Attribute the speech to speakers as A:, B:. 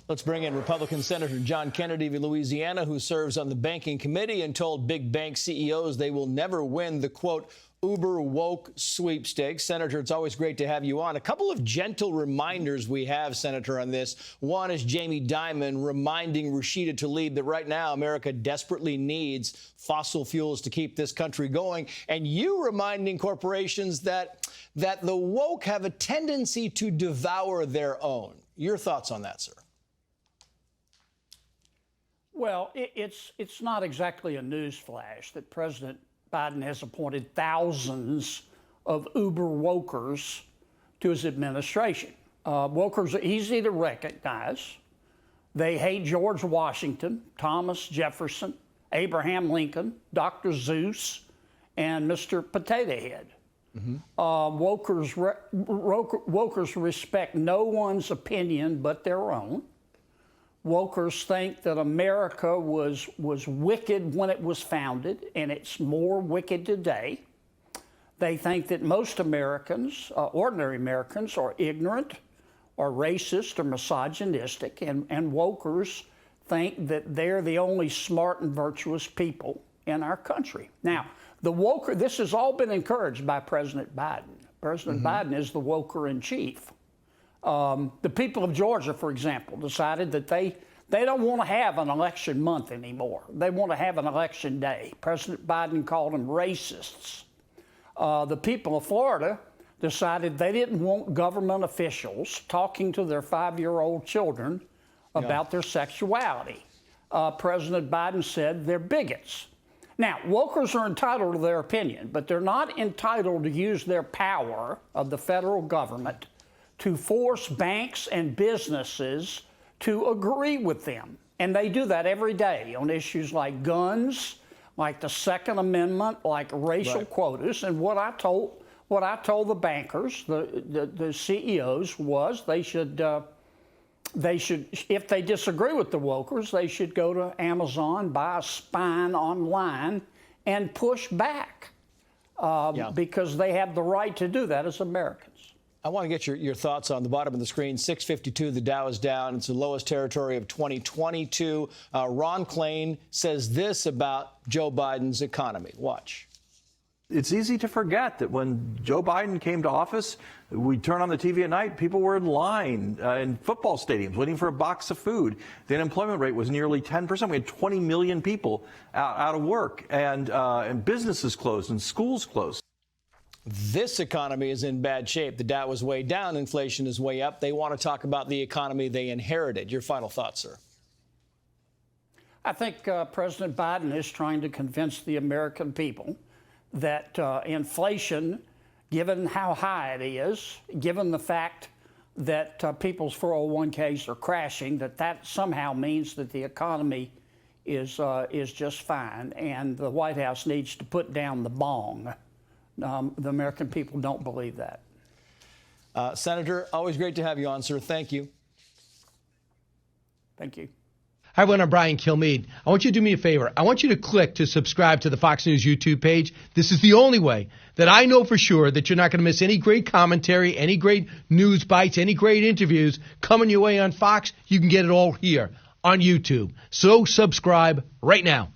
A: Let's bring in Republican Senator John Kennedy of Louisiana, who serves on the banking committee and told big bank CEOs they will never win the, quote, uber woke sweepstakes. Senator, it's always great to have you on. A couple of gentle reminders we have, Senator, on this. One is Jamie Dimon reminding Rashida Tlaib that right now America desperately needs fossil fuels to keep this country going. And you reminding corporations that the woke have a tendency to devour their own. Your thoughts on that, sir?
B: Well, it's not exactly a news flash that President Biden has appointed thousands of uber wokers to his administration. Wokers are easy to recognize. They hate George Washington, Thomas Jefferson, Abraham Lincoln, Dr. Seuss, and Mr. Potato Head. Mm-hmm. Wokers respect no one's opinion but their own. Wokers think that America was wicked when it was founded, and it's more wicked today. They think that most Americans, ordinary Americans, are ignorant, or racist, or misogynistic, and wokers think that they're the only smart and virtuous people in our country. Now, this has all been encouraged by President Biden. President Biden is the woker in chief. The people of Georgia, for example, decided that they don't want to have an election month anymore. They want to have an election day. President Biden called them racists. The people of Florida decided they didn't want government officials talking to their 5-year-old children about their sexuality. President Biden said they're bigots. Now, wokers are entitled to their opinion, but they're not entitled to use their power of the federal government to force banks and businesses to agree with them. And they do that every day on issues like guns, like the Second Amendment, like racial quotas. And what I told the bankers, the CEOs, was they should, if they disagree with the wokers, they should go to Amazon, buy a spine online, and push back because they have the right to do that as Americans.
A: I want to get your thoughts on the bottom of the screen. 652, the Dow is down. It's the lowest territory of 2022. Ron Klain says this about Joe Biden's economy. Watch.
C: It's easy to forget that when Joe Biden came to office, we turn on the TV at night, people were in line in football stadiums waiting for a box of food. The unemployment rate was nearly 10%. We had 20 million people out of work, and businesses closed and schools closed.
A: This economy is in bad shape. The Dow is way down. Inflation is way up. They want to talk about the economy they inherited. Your final thoughts, sir?
B: I think President Biden is trying to convince the American people that inflation, given how high it is, given the fact that people's 401ks are crashing, that somehow means that the economy is just fine, and the White House needs to put down the bong. The American people don't believe that.
A: Senator, always great to have you on, sir. Thank you.
B: Thank you.
D: Hi, everyone. I'm Brian Kilmeade. I want you to do me a favor. I want you to click to subscribe to the Fox News YouTube page. This is the only way that I know for sure that you're not going to miss any great commentary, any great news bites, any great interviews coming your way on Fox. You can get it all here on YouTube. So subscribe right now.